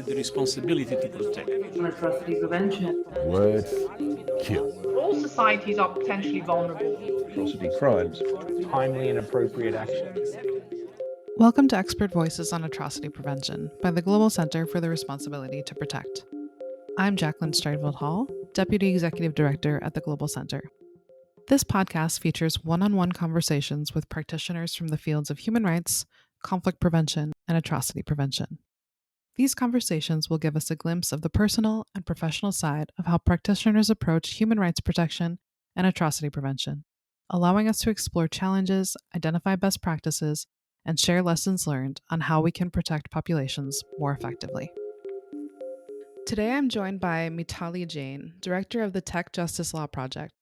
the responsibility to protect. Atrocity prevention. Words kill. All societies are potentially vulnerable. Atrocity crimes. Timely and appropriate action. Welcome to Expert Voices on Atrocity Prevention by the Global Center for the Responsibility to Protect. I'm Jacqueline Stradfield Hall, Deputy Executive Director at the Global Center. This podcast features one-on-one conversations with practitioners from the fields of human rights, conflict prevention, and atrocity prevention. These conversations will give us a glimpse of the personal and professional side of how practitioners approach human rights protection and atrocity prevention, allowing us to explore challenges, identify best practices, and share lessons learned on how we can protect populations more effectively. Today I'm joined by Meetali Jain, Director of the Tech Justice Law Project,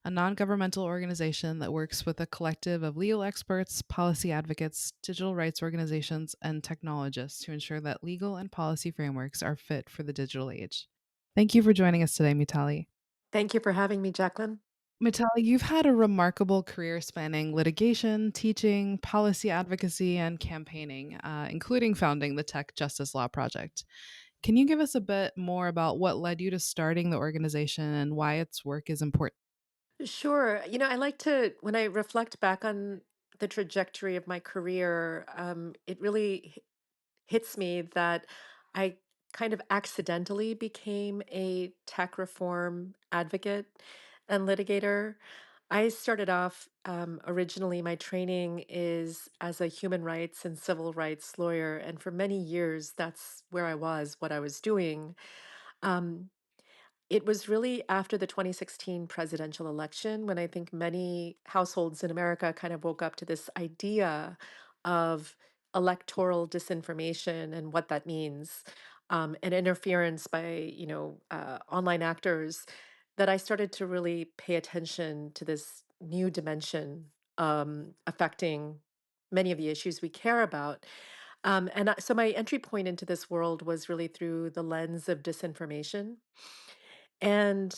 a non-governmental organization that works with a collective of legal experts, policy advocates, digital rights organizations, and technologists to ensure that legal and policy frameworks are fit for the digital age. Thank you for joining us today, Meetali. Thank you for having me, Jacqueline. Meetali, you've had a remarkable career spanning litigation, teaching, policy advocacy, and campaigning, including founding the Tech Justice Law Project. Can you give us a bit more about what led you to starting the organization and why its work is important? Sure. I like to, when I reflect back on the trajectory of my career, it really hits me that I kind of accidentally became a tech reform advocate and litigator. I started off originally, my training is as a human rights and civil rights lawyer. And for many years, that's where I was, what I was doing. Um, It was really after the 2016 presidential election when I think many households in America kind of woke up to this idea of electoral disinformation and what that means, and interference by, online actors, that I started to really pay attention to this new dimension affecting many of the issues we care about. So my entry point into this world was really through the lens of disinformation. And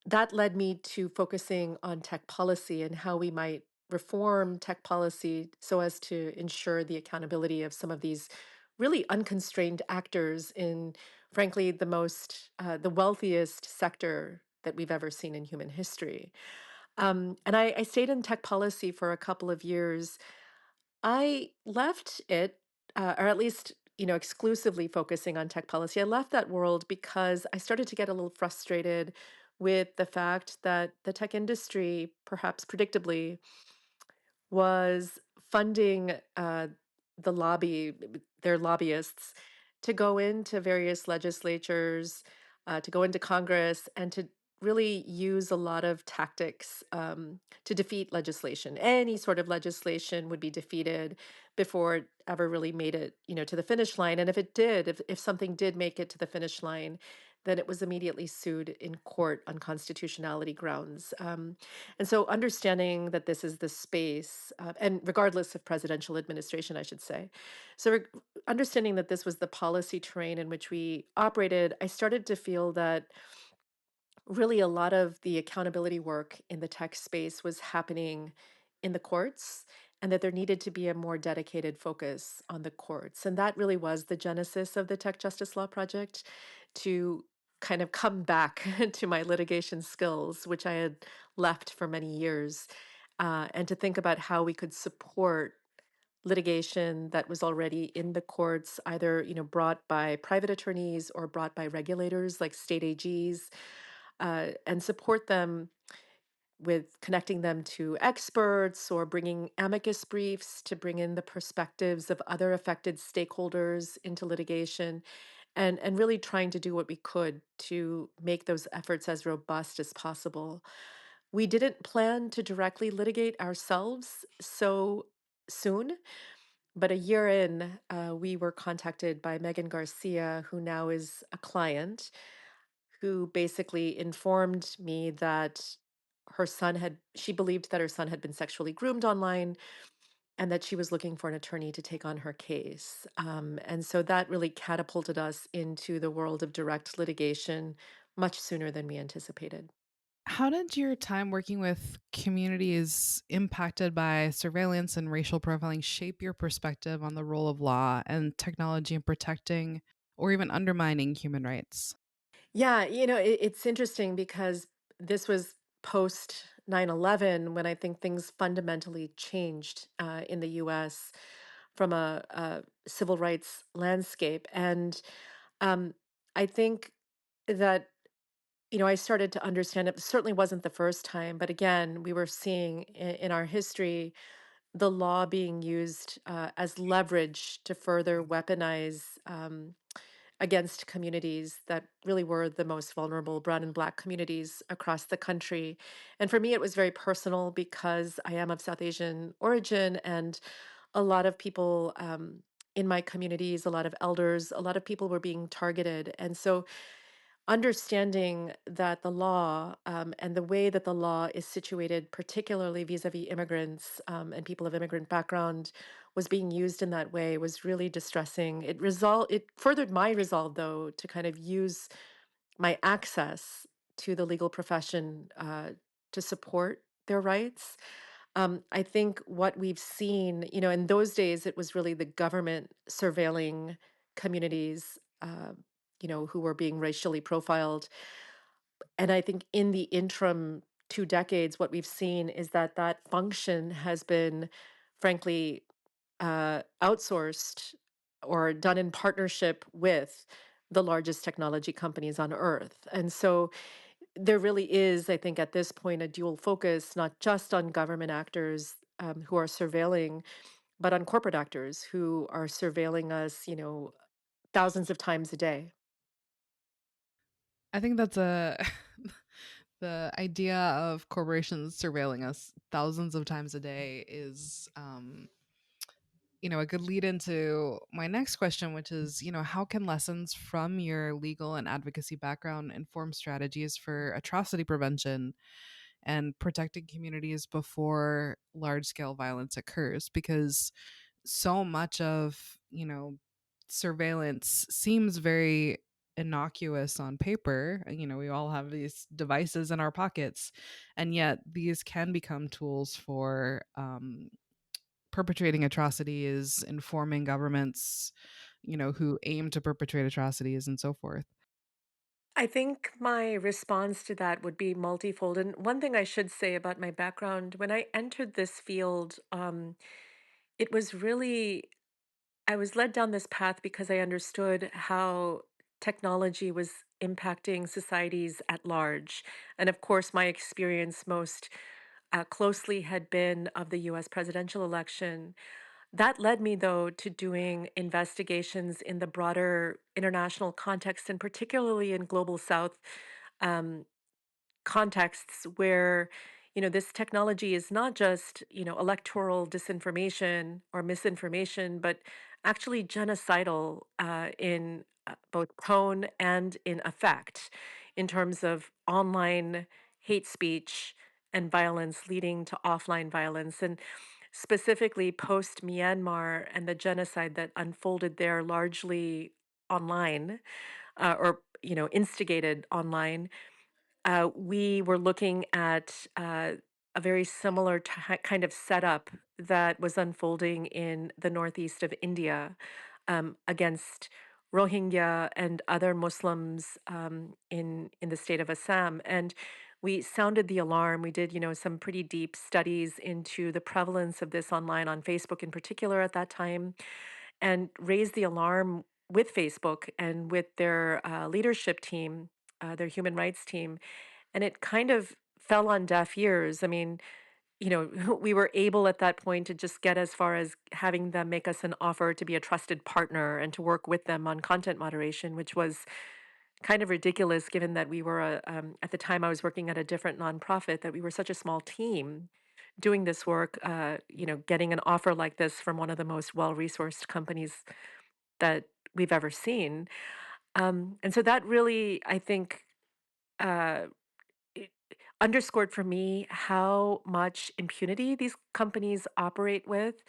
that led me to focusing on tech policy and how we might reform tech policy so as to ensure the accountability of some of these really unconstrained actors in, frankly, the wealthiest sector that we've ever seen in human history. And I stayed in tech policy for a couple of years. I left it, or at least, exclusively focusing on tech policy. I left that world because I started to get a little frustrated with the fact that the tech industry, perhaps predictably, was funding the their lobbyists, to go into various legislatures, to go into Congress, and to really use a lot of tactics to defeat legislation. Any sort of legislation would be defeated before it ever really made it, to the finish line. And if it did, if something did make it to the finish line, then it was immediately sued in court on constitutionality grounds. And so understanding that this is the space, and regardless of presidential administration, I should say. So understanding that this was the policy terrain in which we operated, I started to feel that really a lot of the accountability work in the tech space was happening in the courts, and that there needed to be a more dedicated focus on the courts. And that really was the genesis of the Tech Justice Law Project, to kind of come back to my litigation skills, which I had left for many years, and to think about how we could support litigation that was already in the courts, either brought by private attorneys or brought by regulators like state AGs, and support them with connecting them to experts or bringing amicus briefs to bring in the perspectives of other affected stakeholders into litigation, and really trying to do what we could to make those efforts as robust as possible. We didn't plan to directly litigate ourselves so soon, but a year in, we were contacted by Megan Garcia, who now is a client, who basically informed me that she believed that her son had been sexually groomed online, and that she was looking for an attorney to take on her case. And so that really catapulted us into the world of direct litigation much sooner than we anticipated. How did your time working with communities impacted by surveillance and racial profiling shape your perspective on the role of law and technology in protecting or even undermining human rights? Yeah, it's interesting because this was post 9/11 when I think things fundamentally changed in the US from a civil rights landscape. And um, I think that, I started to understand it certainly wasn't the first time, but again, we were seeing in our history the law being used as leverage to further weaponize against communities that really were the most vulnerable, brown and black communities across the country. And for me, it was very personal because I am of South Asian origin, and a lot of people in my communities, a lot of elders, a lot of people were being targeted. And so understanding that the law and the way that the law is situated, particularly vis-a-vis immigrants and people of immigrant background, was being used in that way was really distressing. It furthered my resolve, though, to kind of use my access to the legal profession to support their rights. I think what we've seen, in those days, it was really the government surveilling communities, who were being racially profiled. And I think in the interim 2 decades, what we've seen is that that function has been, frankly, outsourced or done in partnership with the largest technology companies on earth. And so there really is, I think, at this point, a dual focus, not just on government actors who are surveilling, but on corporate actors who are surveilling us, thousands of times a day. I think that's a the idea of corporations surveilling us thousands of times a day is a good lead into my next question, which is, how can lessons from your legal and advocacy background inform strategies for atrocity prevention and protecting communities before large scale violence occurs? Because so much of, surveillance seems very innocuous on paper. We all have these devices in our pockets, and yet these can become tools for perpetrating atrocities, informing governments, who aim to perpetrate atrocities and so forth. I think my response to that would be multifold. And one thing I should say about my background, when I entered this field, it was really, I was led down this path because I understood how technology was impacting societies at large. And of course, my experience most closely had been of the US presidential election. That led me, though, to doing investigations in the broader international context, and particularly in global South um, contexts where this technology is not just electoral disinformation or misinformation, but actually genocidal in both tone and in effect, in terms of online hate speech and violence leading to offline violence. And specifically post Myanmar and the genocide that unfolded there largely online, or instigated online, we were looking at a very similar kind of setup that was unfolding in the northeast of India against Rohingya and other Muslims in the state of Assam. And we sounded the alarm. We did, some pretty deep studies into the prevalence of this online on Facebook in particular at that time, and raised the alarm with Facebook and with their leadership team, their human rights team, and it kind of fell on deaf ears. I mean, we were able at that point to just get as far as having them make us an offer to be a trusted partner and to work with them on content moderation, which was kind of ridiculous given that we were, at the time I was working at a different nonprofit, that we were such a small team doing this work, getting an offer like this from one of the most well-resourced companies that we've ever seen. And so that really, I think, uh, it underscored for me how much impunity these companies operate with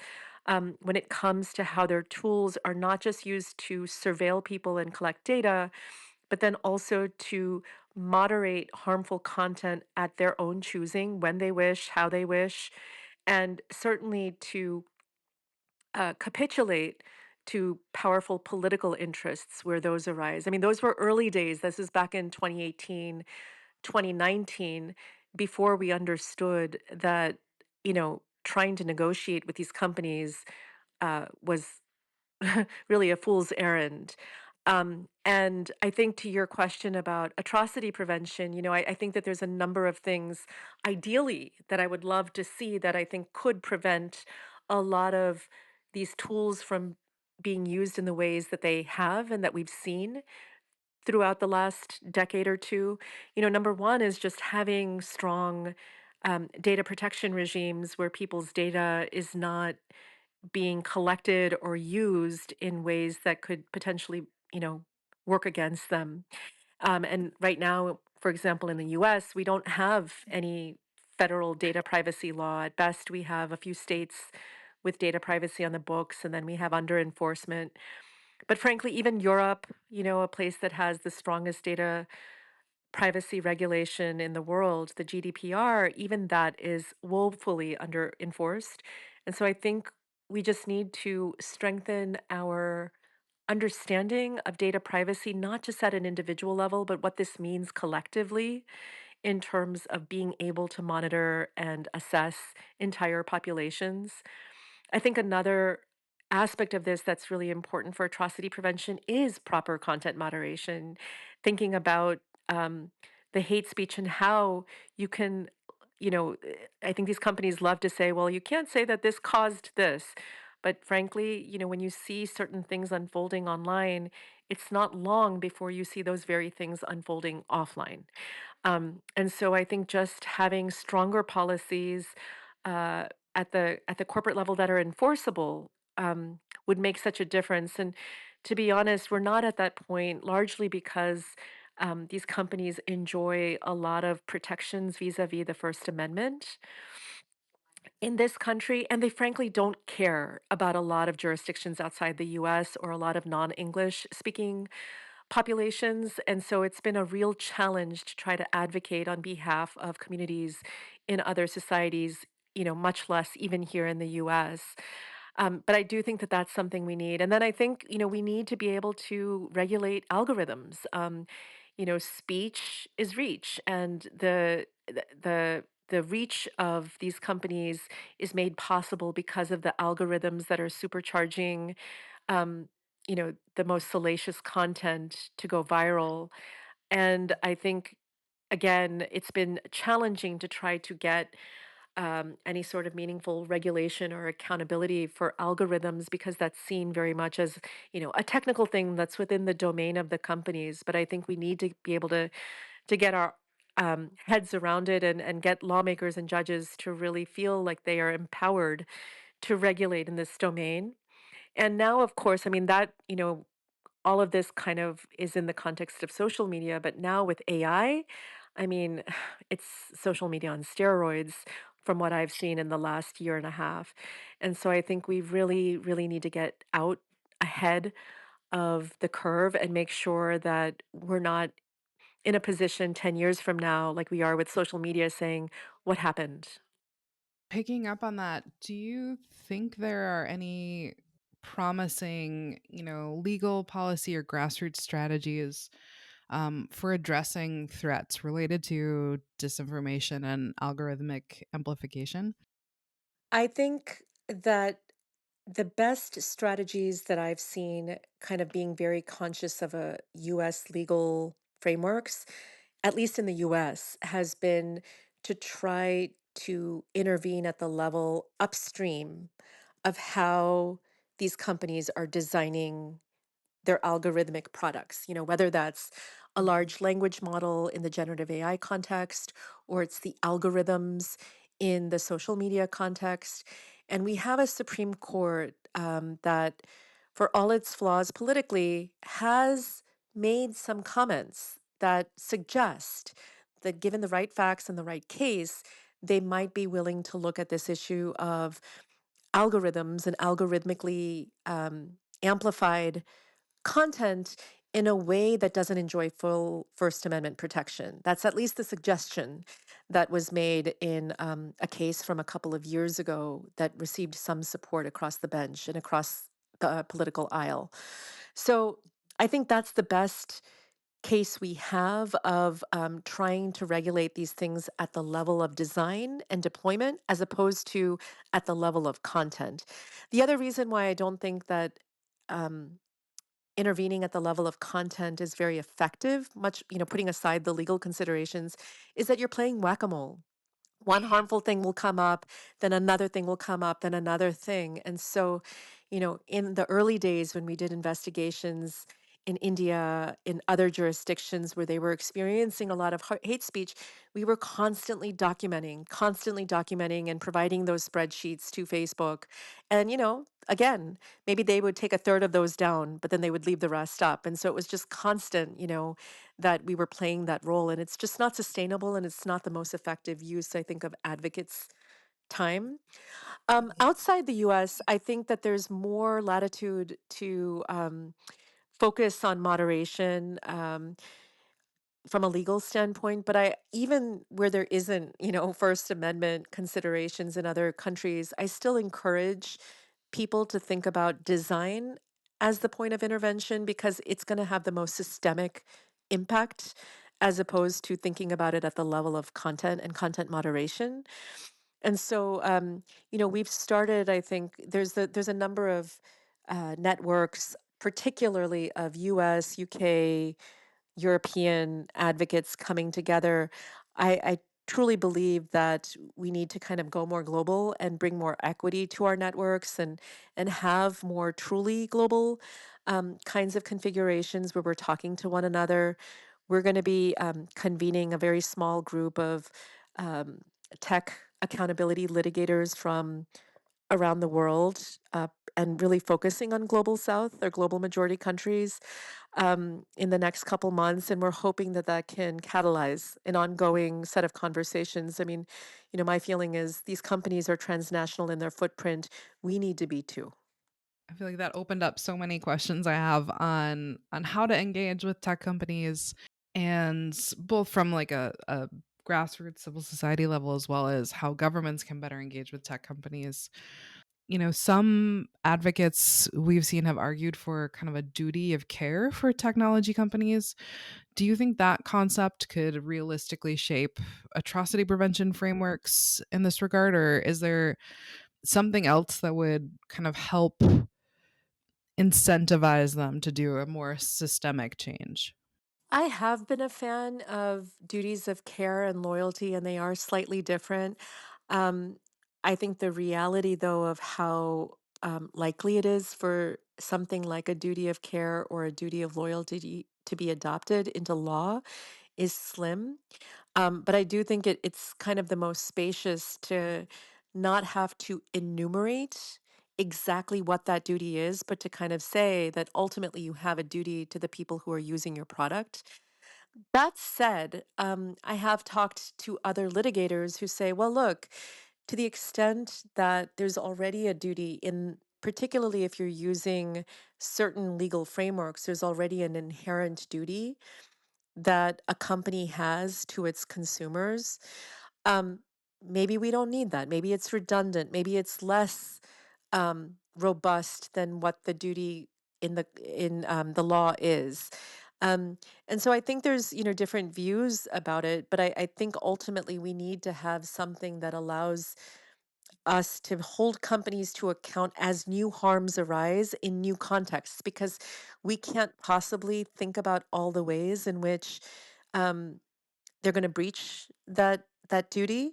when it comes to how their tools are not just used to surveil people and collect data, but then also to moderate harmful content at their own choosing, when they wish, how they wish, and certainly to capitulate to powerful political interests where those arise. I mean, those were early days. This is back in 2018, 2019, before we understood that, trying to negotiate with these companies was really a fool's errand. And I think to your question about atrocity prevention, I think that there's a number of things ideally that I would love to see that I think could prevent a lot of these tools from being used in the ways that they have and that we've seen throughout the last decade or two. Number one is just having strong data protection regimes where people's data is not being collected or used in ways that could potentially, work against them. And right now, for example, in the US, we don't have any federal data privacy law. At best, we have a few states with data privacy on the books, and then we have under enforcement. But frankly, even Europe, a place that has the strongest data privacy regulation in the world, the GDPR, even that is woefully under enforced. And so I think we just need to strengthen our understanding of data privacy, not just at an individual level, but what this means collectively in terms of being able to monitor and assess entire populations. I think another aspect of this that's really important for atrocity prevention is proper content moderation, thinking about the hate speech and how you can, I think these companies love to say, well, you can't say that this caused this. But frankly, when you see certain things unfolding online, it's not long before you see those very things unfolding offline. And so I think just having stronger policies uh, at the corporate level that are enforceable would make such a difference. And to be honest, we're not at that point, largely because these companies enjoy a lot of protections vis-a-vis the First Amendment in this country, and they frankly don't care about a lot of jurisdictions outside the US or a lot of non-English speaking populations. And so it's been a real challenge to try to advocate on behalf of communities in other societies, much less even here in the US. But I do think that that's something we need. And then I think, we need to be able to regulate algorithms. Speech is reach, and the reach of these companies is made possible because of the algorithms that are supercharging the most salacious content to go viral. And I think, again, it's been challenging to try to get any sort of meaningful regulation or accountability for algorithms because that's seen very much as, a technical thing that's within the domain of the companies. But I think we need to be able to get our heads around it and get lawmakers and judges to really feel like they are empowered to regulate in this domain. And now, of course, I mean, that, all of this kind of is in the context of social media, but now with I mean, it's social media on steroids from what I've seen in the last year and a half. And so I think we really, really need to get out ahead of the curve and make sure that we're not in a position 10 years from now, like we are with social media, saying, what happened? Picking up on that, do you think there are any promising, legal policy or grassroots strategies for addressing threats related to disinformation and algorithmic amplification? I think that the best strategies that I've seen, kind of being very conscious of a US legal frameworks, at least in the US, has been to try to intervene at the level upstream of how these companies are designing their algorithmic products, whether that's a large language model in the generative AI context or it's the algorithms in the social media context. And we have a Supreme Court that, for all its flaws politically, has made some comments that suggest that given the right facts and the right case, they might be willing to look at this issue of algorithms and algorithmically amplified content in a way that doesn't enjoy full First Amendment protection. That's at least the suggestion that was made in a case from a couple of years ago that received some support across the bench and across the political aisle. So I think that's the best case we have of trying to regulate these things at the level of design and deployment as opposed to at the level of content. The other reason why I don't think that um, intervening at the level of content is very effective, much, putting aside the legal considerations, is that you're playing whack-a-mole. One harmful thing will come up, then another thing will come up, then another thing. And so, in the early days when we did investigations in India, in other jurisdictions where they were experiencing a lot of hate speech, we were constantly documenting and providing those spreadsheets to Facebook. And, again, maybe they would take a third of those down, but then they would leave the rest up. And so it was just constant, that we were playing that role. And it's just not sustainable and it's not the most effective use, I think, of advocates' time. Outside the US, I think that there's more latitude to focus on moderation. From a legal standpoint, but I even where there isn't, First Amendment considerations in other countries, I still encourage people to think about design as the point of intervention because it's going to have the most systemic impact as opposed to thinking about it at the level of content and content moderation. And so, we've started, I think there's a number of networks, particularly of US, UK, European advocates coming together. I truly believe that we need to kind of go more global and bring more equity to our networks and have more truly global kinds of configurations where we're talking to one another. We're going to be convening a very small group of um, tech accountability litigators from around the world and really focusing on global south or global majority countries in the next couple months. And we're hoping that that can catalyze an ongoing set of conversations. I mean, my feeling is these companies are transnational in their footprint. We need to be too. I feel like that opened up so many questions I have on how to engage with tech companies, and both from like a grassroots civil society level as well as how governments can better engage with tech companies. Some advocates we've seen have argued for kind of a duty of care for technology companies. Do you think that concept could realistically shape atrocity prevention frameworks in this regard, or is there something else that would kind of help incentivize them to do a more systemic change? I have been a fan of duties of care and loyalty, and they are slightly different. Um, I think the reality, though, of how likely it is for something like a duty of care or a duty of loyalty to be adopted into law is slim. But I do think it's kind of the most spacious to not have to enumerate exactly what that duty is, but to kind of say that ultimately you have a duty to the people who are using your product. That said, I have talked to other litigators who say, well, look, to the extent that there's already a duty in, particularly if you're using certain legal frameworks, there's already an inherent duty that a company has to its consumers. Um, Maybe we don't need that. Maybe it's redundant. Maybe it's less robust than what the duty in the law is. Um, and so I think there's different views about it, but I think ultimately we need to have something that allows us to hold companies to account as new harms arise in new contexts because we can't possibly think about all the ways in which um, they're going to breach that duty.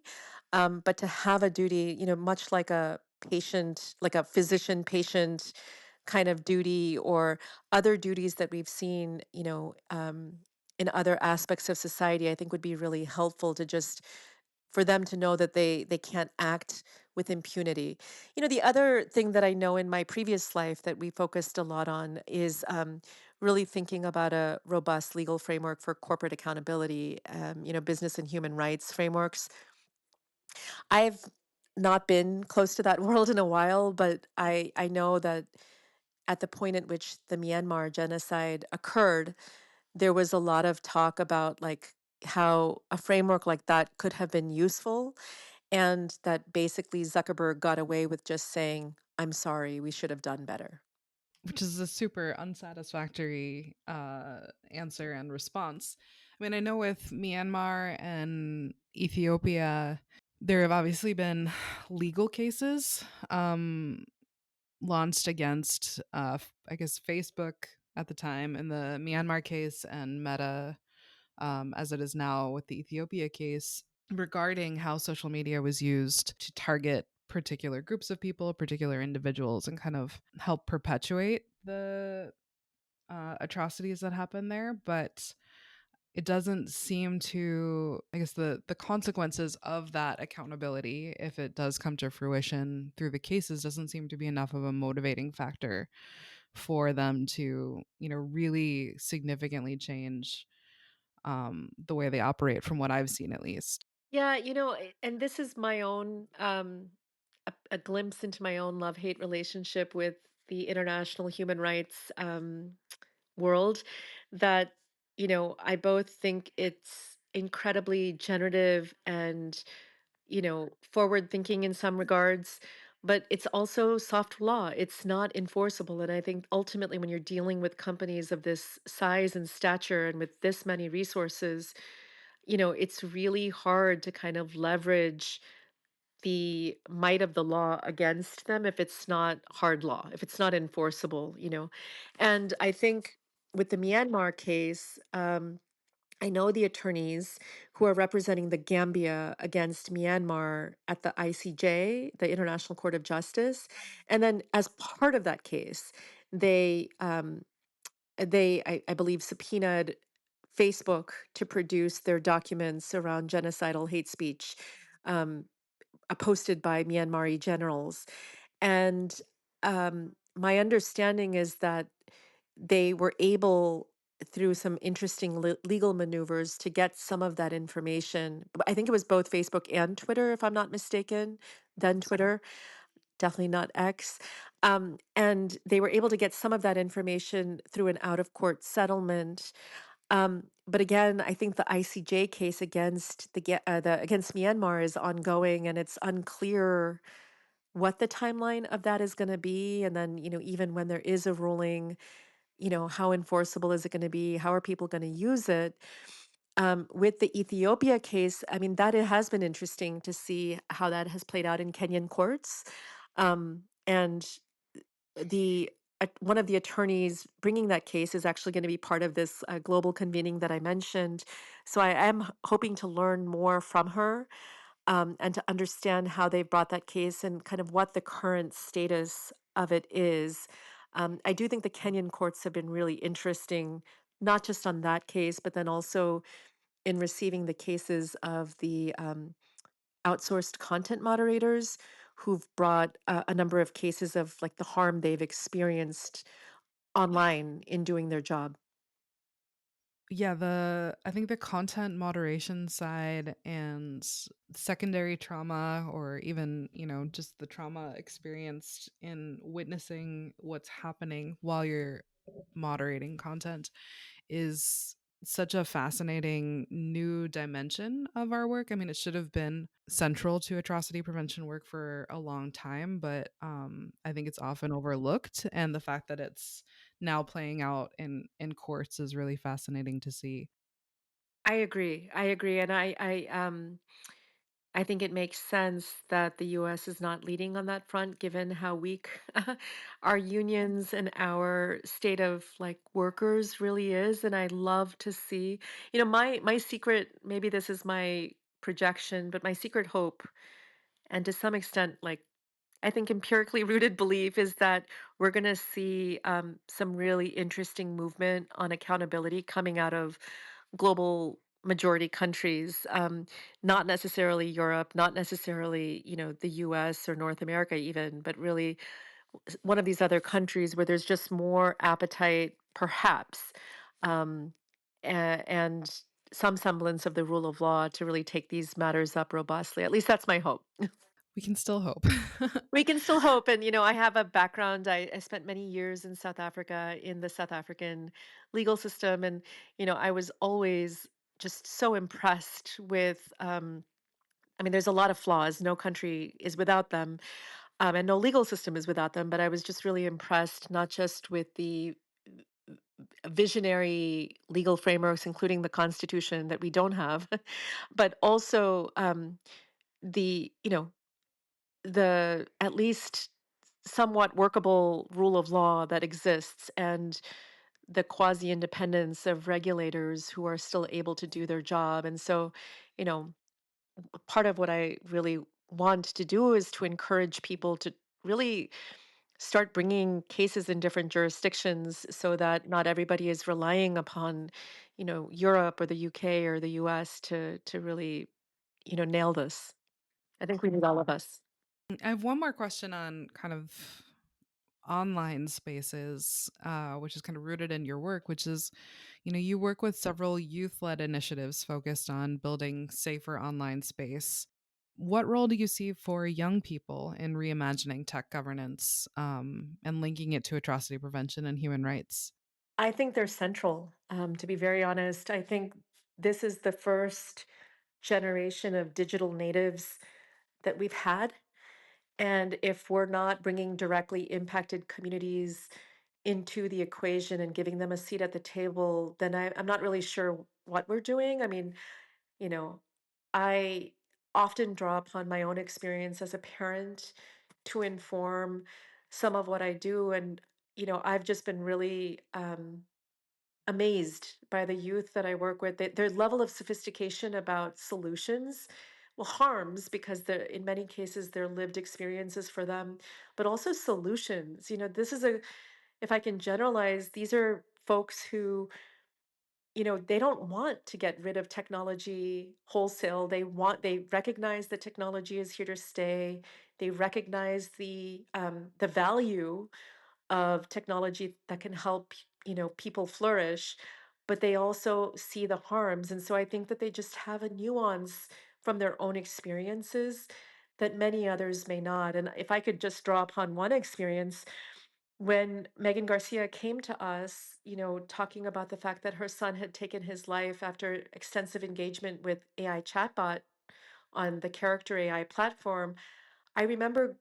But to have a duty, much like a patient, like a physician patient kind of duty or other duties that we've seen, in other aspects of society, I think would be really helpful to just for them to know that they can't act with impunity. The other thing that I know in my previous life that we focused a lot on is really thinking about a robust legal framework for corporate accountability, business and human rights frameworks. I've not been close to that world in a while, but I know that at the point at which the Myanmar genocide occurred, there was a lot of talk about like how a framework like that could have been useful and that basically Zuckerberg got away with just saying, I'm sorry, we should have done better. which is a super unsatisfactory answer and response. I mean, I know with Myanmar and Ethiopia, there have obviously been legal cases launched against, I guess, Facebook at the time in the Myanmar case and Meta, as it is now with the Ethiopia case, regarding how social media was used to target particular groups of people, particular individuals, and kind of help perpetuate the atrocities that happen there. But it doesn't seem to, I guess, the consequences of that accountability, if it does come to fruition through the cases, doesn't seem to be enough of a motivating factor for them to, really significantly change the way they operate, from what I've seen at least. Yeah, and this is my own a glimpse into my own love-hate relationship with the international human rights world that, I both think it's incredibly generative and, forward thinking in some regards, but it's also soft law. It's not enforceable. And I think ultimately, when you're dealing with companies of this size and stature and with this many resources, it's really hard to kind of leverage the might of the law against them if it's not hard law, if it's not enforceable. And I think with the Myanmar case, I know the attorneys who are representing the Gambia against Myanmar at the ICJ, the International Court of Justice. And then as part of that case, I believe, subpoenaed Facebook to produce their documents around genocidal hate speech um, posted by Myanmari generals. And my understanding is that they were able, through some interesting legal maneuvers, to get some of that information. I think it was both Facebook and Twitter, if I'm not mistaken, then Twitter, definitely not X. And they were able to get some of that information through an out of court settlement. But again, I think the ICJ case against against Myanmar is ongoing, and it's unclear what the timeline of that is going to be. And then, even when there is a ruling, how enforceable is it going to be? How are people going to use it? With the Ethiopia case, I mean, that it has been interesting to see how that has played out in Kenyan courts. And the one of the attorneys bringing that case is actually going to be part of this global convening that I mentioned. So I am hoping to learn more from her and to understand how they've brought that case and kind of what the current status of it is. I do think the Kenyan courts have been really interesting, not just on that case, but then also in receiving the cases of the outsourced content moderators who've brought a number of cases of like the harm they've experienced online in doing their job. Yeah, I think the content moderation side and secondary trauma, or even, just the trauma experienced in witnessing what's happening while you're moderating content, is such a fascinating new dimension of our work. I mean, it should have been central to atrocity prevention work for a long time, but I think it's often overlooked. And the fact that it's now playing out in courts is really fascinating to see. I agree. I agree. And I think it makes sense that the US is not leading on that front, given how weak our unions and our state of like workers really is. And I love to see, my secret, maybe this is my projection, but my secret hope, and to some extent, like I think empirically rooted belief, is that we're going to see some really interesting movement on accountability coming out of global majority countries, not necessarily Europe, not necessarily, the US or North America even, but really one of these other countries where there's just more appetite, perhaps, um, and some semblance of the rule of law to really take these matters up robustly. At least that's my hope. We can still hope. We can still hope. And, I have a background. I spent many years in South Africa in the South African legal system. And, I was always just so impressed with, I mean, there's a lot of flaws. No country is without them. And no legal system is without them, but I was just really impressed, not just with the visionary legal frameworks, including the Constitution that we don't have, but also the, the at least somewhat workable rule of law that exists and the quasi independence of regulators who are still able to do their job. And so, you know, part of what I really want to do is to encourage people to really start bringing cases in different jurisdictions so that not everybody is relying upon, Europe or the UK or the US to really, nail this. I think we need all of us. I have one more question on kind of online spaces, which is kind of rooted in your work, which is, you work with several youth led initiatives focused on building safer online space. What role do you see for young people in reimagining tech governance and linking it to atrocity prevention and human rights? I think they're central. To be very honest, I think this is the first generation of digital natives that we've had. And if we're not bringing directly impacted communities into the equation and giving them a seat at the table, then I'm not really sure what we're doing. I mean, you know, I often draw upon my own experience as a parent to inform some of what I do. And, I've just been really amazed by the youth that I work with. Their level of sophistication about solutions, well, harms because in many cases they're lived experiences for them, but also solutions. This is if I can generalize, these are folks who, they don't want to get rid of technology wholesale. They recognize that technology is here to stay. They recognize the value of technology that can help people flourish, but they also see the harms. And so I think that they just have a nuance from their own experiences that many others may not. And if I could just draw upon one experience, when Megan Garcia came to us, talking about the fact that her son had taken his life after extensive engagement with AI chatbot on the character AI platform, I remember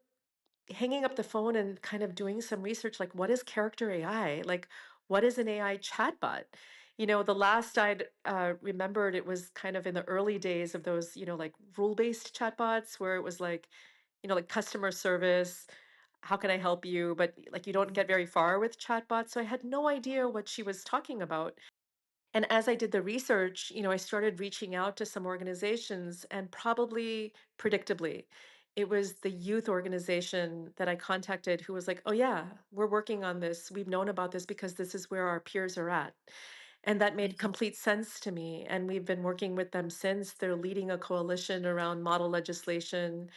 hanging up the phone and kind of doing some research, like, what is character AI? Like, what is an AI chatbot? The last I'd remembered, it was kind of in the early days of those, like rule-based chatbots where it was like, like customer service, how can I help you? But like you don't get very far with chatbots. So I had no idea what she was talking about. And as I did the research, I started reaching out to some organizations, and probably predictably, it was the youth organization that I contacted who was like, "Oh, yeah, we're working on this. We've known about this because this is where our peers are at." And that made complete sense to me. And we've been working with them since. They're leading a coalition around model legislation,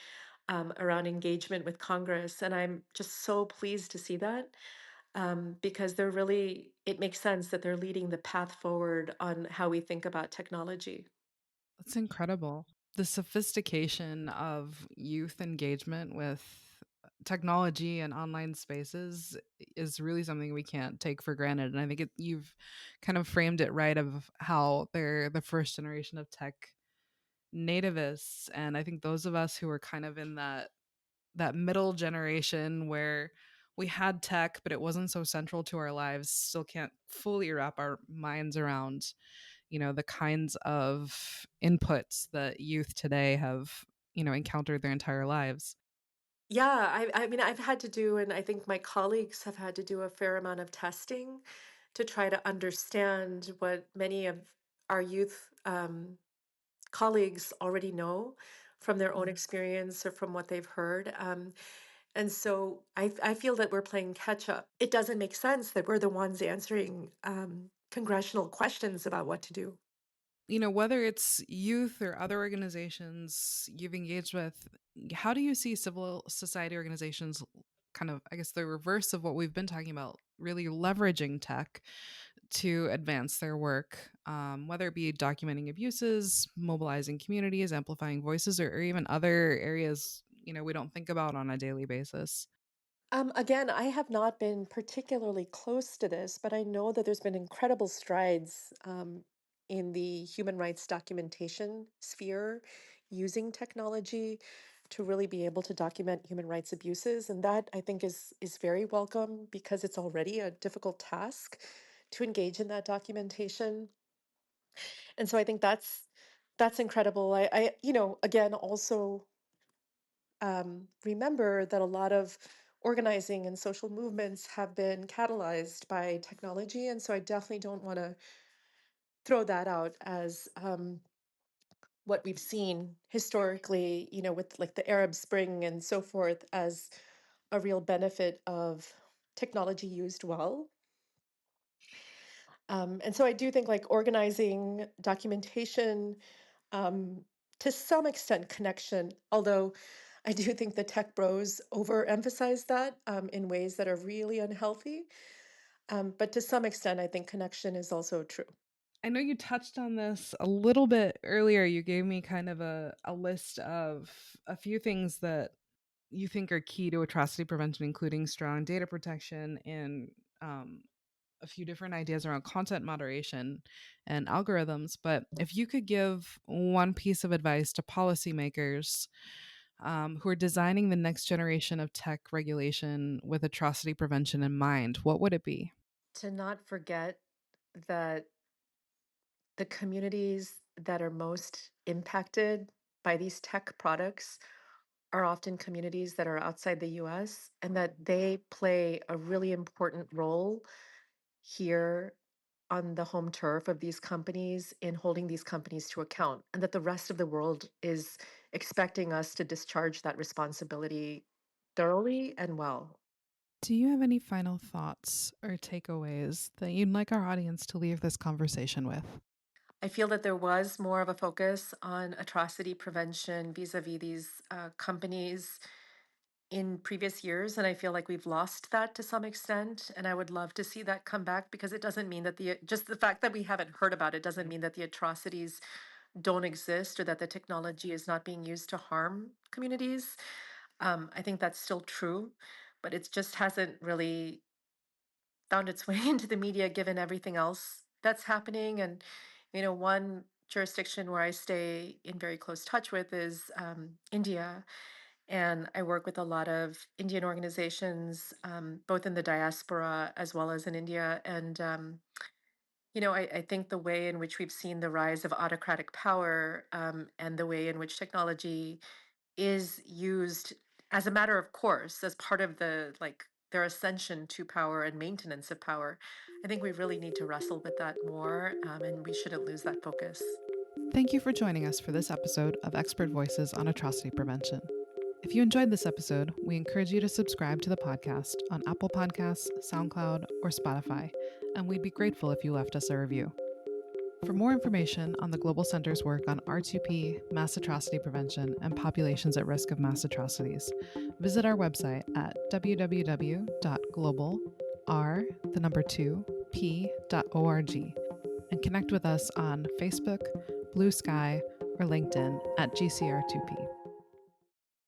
around engagement with Congress. And I'm just so pleased to see that because it makes sense that they're leading the path forward on how we think about technology. That's incredible. The sophistication of youth engagement with technology and online spaces is really something we can't take for granted. And I think you've kind of framed it right of how they're the first generation of tech nativists. And I think those of us who are kind of in that middle generation where we had tech, but it wasn't so central to our lives, still can't fully wrap our minds around the kinds of inputs that youth today have encountered their entire lives. Yeah, I mean, I've had to do, and I think my colleagues have had to do a fair amount of testing to try to understand what many of our youth colleagues already know from their own experience or from what they've heard. And so I feel that we're playing catch up. It doesn't make sense that we're the ones answering congressional questions about what to do. Whether it's youth or other organizations you've engaged with, how do you see civil society organizations kind of, I guess, the reverse of what we've been talking about, really leveraging tech to advance their work, whether it be documenting abuses, mobilizing communities, amplifying voices, or even other areas we don't think about on a daily basis? Again, I have not been particularly close to this, but I know that there's been incredible strides in the human rights documentation sphere using technology. to really be able to document human rights abuses. And that I think is very welcome because it's already a difficult task to engage in that documentation. And so I think that's incredible. Again, also remember that a lot of organizing and social movements have been catalyzed by technology. And so I definitely don't want to throw that out as what we've seen historically, with like the Arab Spring and so forth, as a real benefit of technology used well. And so I do think like organizing, documentation, um, to some extent connection, although I do think the tech bros overemphasize that in ways that are really unhealthy. But to some extent, I think connection is also true. I know you touched on this a little bit earlier. You gave me kind of a list of a few things that you think are key to atrocity prevention, including strong data protection and a few different ideas around content moderation and algorithms. But if you could give one piece of advice to policymakers who are designing the next generation of tech regulation with atrocity prevention in mind, what would it be? To not forget that the communities that are most impacted by these tech products are often communities that are outside the US and that they play a really important role here on the home turf of these companies in holding these companies to account, and that the rest of the world is expecting us to discharge that responsibility thoroughly and well. Do you have any final thoughts or takeaways that you'd like our audience to leave this conversation with? I feel that there was more of a focus on atrocity prevention vis-a-vis these companies in previous years, and I feel like we've lost that to some extent. And I would love to see that come back because it doesn't mean that just the fact that we haven't heard about it doesn't mean that the atrocities don't exist or that the technology is not being used to harm communities. I think that's still true, but it just hasn't really found its way into the media given everything else that's happening. And, one jurisdiction where I stay in very close touch with is India. And I work with a lot of Indian organizations, both in the diaspora as well as in India. And, I think the way in which we've seen the rise of autocratic power and the way in which technology is used as a matter of course, as part of their ascension to power and maintenance of power. I think we really need to wrestle with that more, and we shouldn't lose that focus. Thank you for joining us for this episode of Expert Voices on Atrocity Prevention. If you enjoyed this episode, we encourage you to subscribe to the podcast on Apple Podcasts, SoundCloud, or Spotify, and we'd be grateful if you left us a review. For more information on the Global Center's work on R2P, mass atrocity prevention, and populations at risk of mass atrocities, visit our website at www.globalr2p.org and connect with us on Facebook, Blue Sky, or LinkedIn at GCR2P.